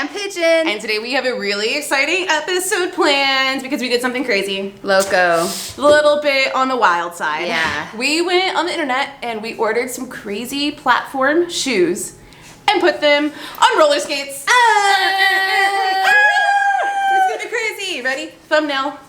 am Pigeon. And today we have a really exciting episode planned because we did something crazy. Loco. A little bit on the wild side. Yeah. We went on the internet and we ordered some crazy platform shoes and put them on roller skates. It's gonna be crazy. Ready? Thumbnail.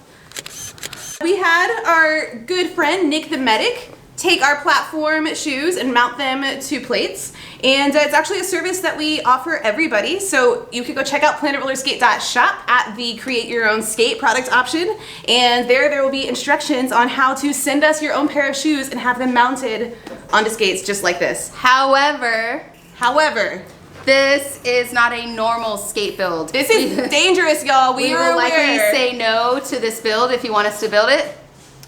We had our good friend Nick the Medic take our platform shoes and mount them to plates. And it's actually a service that we offer everybody. So you can go check out planetrollerskate.shop at the create your own skate product option. And there will be instructions on how to send us your own pair of shoes and have them mounted onto skates just like this. However, this is not a normal skate build. This is dangerous, y'all. We will likely say no to this build if you want us to build it.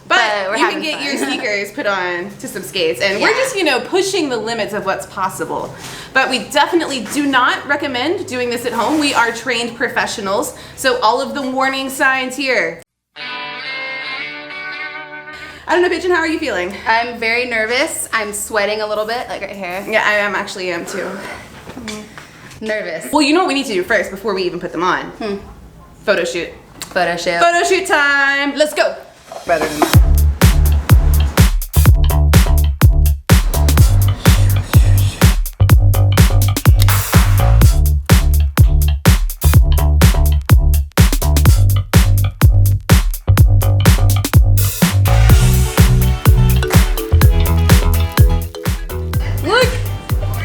But you can get your sneakers put on to some skates, and we're just, pushing the limits of what's possible. But we definitely do not recommend doing this at home. We are trained professionals, so all of the warning signs here. I don't know, Pigeon, how are you feeling? I'm very nervous. I'm sweating a little bit, like right here. Yeah, I actually am too. Nervous. Well, you know what we need to do first before we even put them on? Photo shoot. Photo shoot. Photo shoot time. Let's go. Better than that. Look,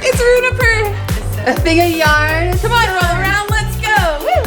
it's Runiper. A thing of yarn. Come on, roll around. Let's go. Woo.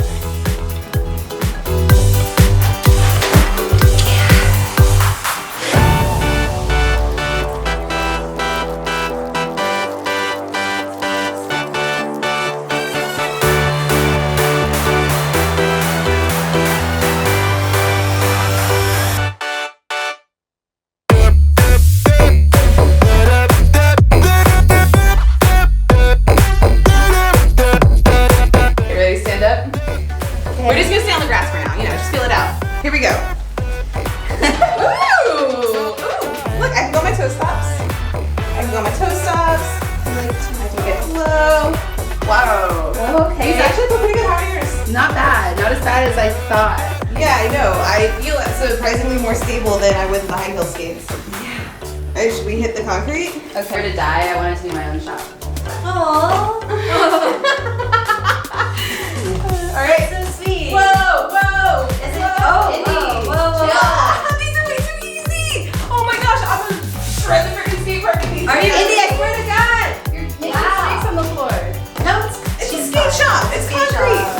We're just gonna stay on the grass for now, just feel it out. Here we go. Ooh! Look, I can go on my toe stops. I can get low. Wow. Okay. These actually feel pretty good. How are yours? Not bad. Not as bad as I thought. Yeah, I know. I feel surprisingly more stable than I would with the high heel skates. Yeah. Alright, should we hit the concrete? Okay. To die, I want it to be my own shop. Aww. Alright. So sweet. Whoa! Is it? Whoa! Whoa. These are way too easy! Oh my gosh, I'm gonna shred the freaking skate park with these. Are you Indy, I swear to God! You're making mistakes on the floor. No, It's a skate shop. It's concrete.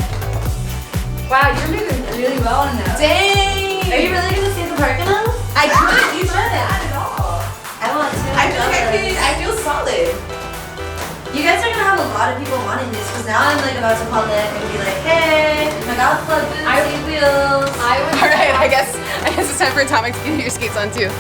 Wow, you're moving really well in that. Dang! Are you really gonna skate the park now? I could. You Not should. bad at all. I want to. I feel like I feel solid. You guys are gonna have a lot of people wanting this because now I'm like about to call Nick and be like, hey, my golf club boots, skate wheels. Alright, I guess it's time for Atomic to get your skates on too.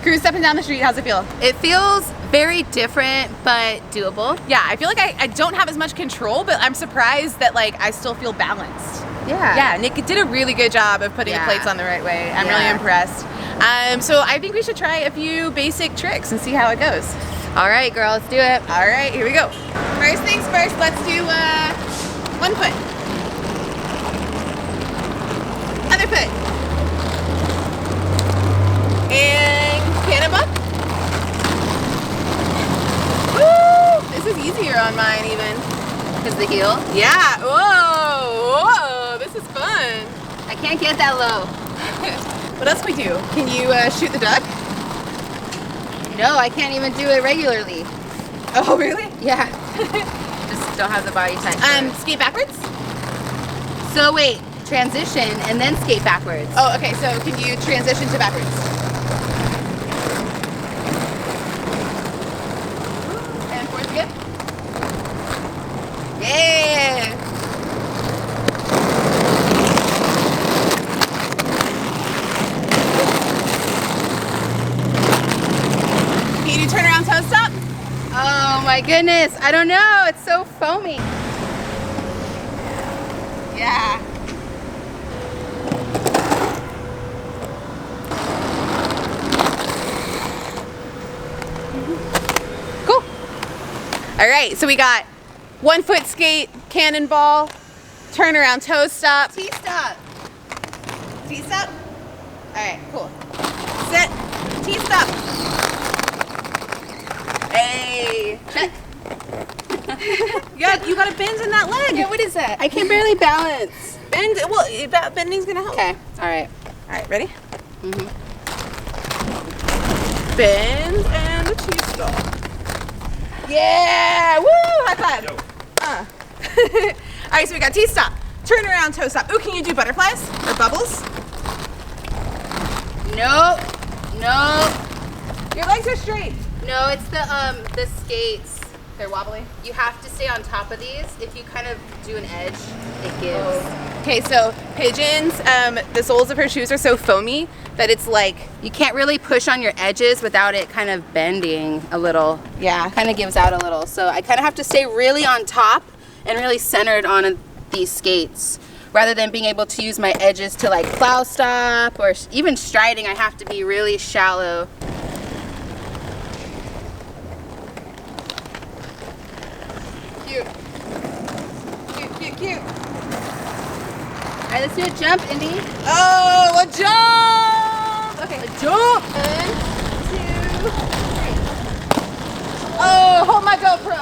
Cruise up and down the street, how's it feel? It feels very different, but doable. Yeah, I feel like I don't have as much control, but I'm surprised that I still feel balanced. Yeah, Nick did a really good job of putting the plates on the right way. I'm really impressed. So I think we should try a few basic tricks and see how it goes. All right, girl, let's do it. All right, here we go. First things first, let's do one foot. Other foot. And can him up. Woo! This is easier on mine even. Is the heel? Yeah, whoa, this is fun. I can't get that low. What else can we do? Can you shoot the duck? No, I can't even do it regularly. Oh, really? Yeah. Just don't have the body type. Skate backwards? So wait, transition and then skate backwards. Oh, okay, so can you transition to backwards? Oh my goodness, I don't know, it's so foamy. Yeah. Cool. All right, so we got 1 foot skate, cannonball, turnaround toe stop. T-stop. T-stop? All right, cool. Sit, T-stop. Hey. Check. You got a bend in that leg. Yeah, what is that? I can barely balance. Bend, well, bending's gonna help. Okay, all right. All right, ready? Mm-hmm. Bend and a T-stop. Yeah, woo, high five. All right, so we got T-stop, turn around, toe stop. Ooh, can you do butterflies or bubbles? Nope. Nope. Your legs are straight. No, it's the skates. They're wobbly. You have to stay on top of these. If you kind of do an edge, it gives. Okay, so Pigeon's, the soles of her shoes are so foamy that it's like, You can't really push on your edges without it kind of bending a little. yeah. Kind of gives out a little. So I kind of have to stay really on top and really centered on these skates. Rather than being able to use my edges to like plow stop or even striding, I have to be really shallow. Cute. Cute, cute, cute. All right, let's do a jump, Indy. Oh, a jump! Okay. A jump! 1, 2, 3. Oh, hold my GoPro.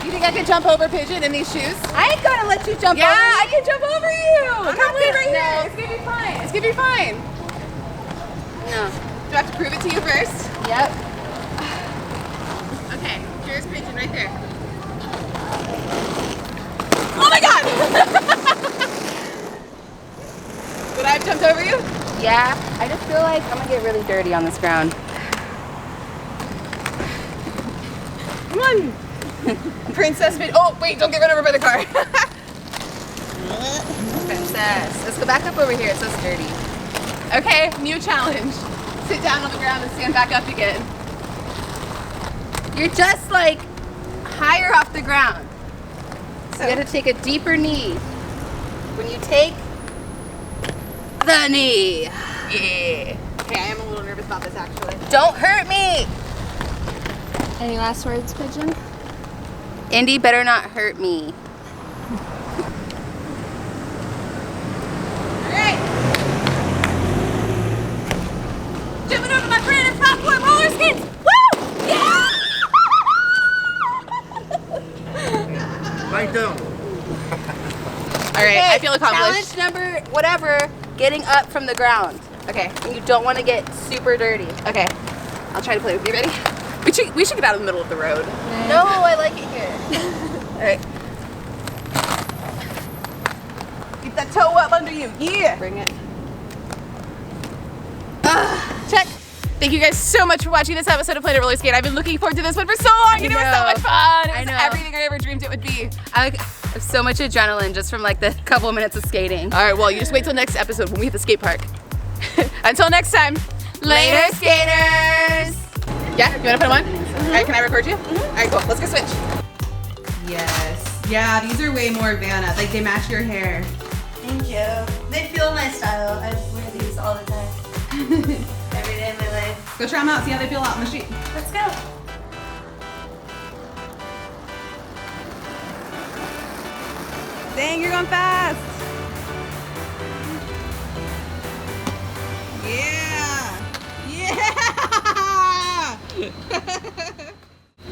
You think I could jump over Pigeon in these shoes? I ain't gonna let you jump Yeah, over me. I can jump over you. I'm Come not in gonna- right no. here. It's gonna be fine. It's gonna be fine. No. Do I have to prove it to you first? Yep. Okay, here's Pigeon right there. Oh my God! Would I have jumped over you? Yeah. I just feel like I'm gonna get really dirty on this ground. Come on. Princess Pigeon. Oh, wait, don't get run over by the car. Princess. Let's go back up over here. It's so sturdy. Okay, new challenge. Sit down on the ground and stand back up again. You're just like higher off the ground. So, You gotta take a deeper knee. When you take the knee. yeah. Okay, I am a little nervous about this actually. Don't hurt me. Any last words, Pigeon? Indy better not hurt me. Alright. Jumping over my brand new popcorn roller skates. Woo! Yeah! Right down. Alright, I feel accomplished. Challenge number whatever, getting up from the ground. Okay, And you don't want to get super dirty. okay. I'll try to play with you. Ready? We should get out in the middle of the road. No, I like it here. Alright. Get that toe up under you. Yeah! Bring it. Check. Thank you guys so much for watching this episode of Planet Roller Skate. I've been looking forward to this one for so long, and it was so know. much fun. It I was know. everything I ever dreamed it would be. I have so much adrenaline just from like the couple minutes of skating. All right, well, you just wait till next episode when we hit the skate park. Until next time, Later, skaters! Yeah, you wanna put them on? All right, can I record you? All right, cool. Let's go switch. Yes. Yeah, these are way more Vanna. Like they match your hair. Thank you. They feel my style. I wear these all the time. Every day of my life. Go try them out. See how they feel out on the street. Let's go. Dang, you're going fast. Yeah. Yeah.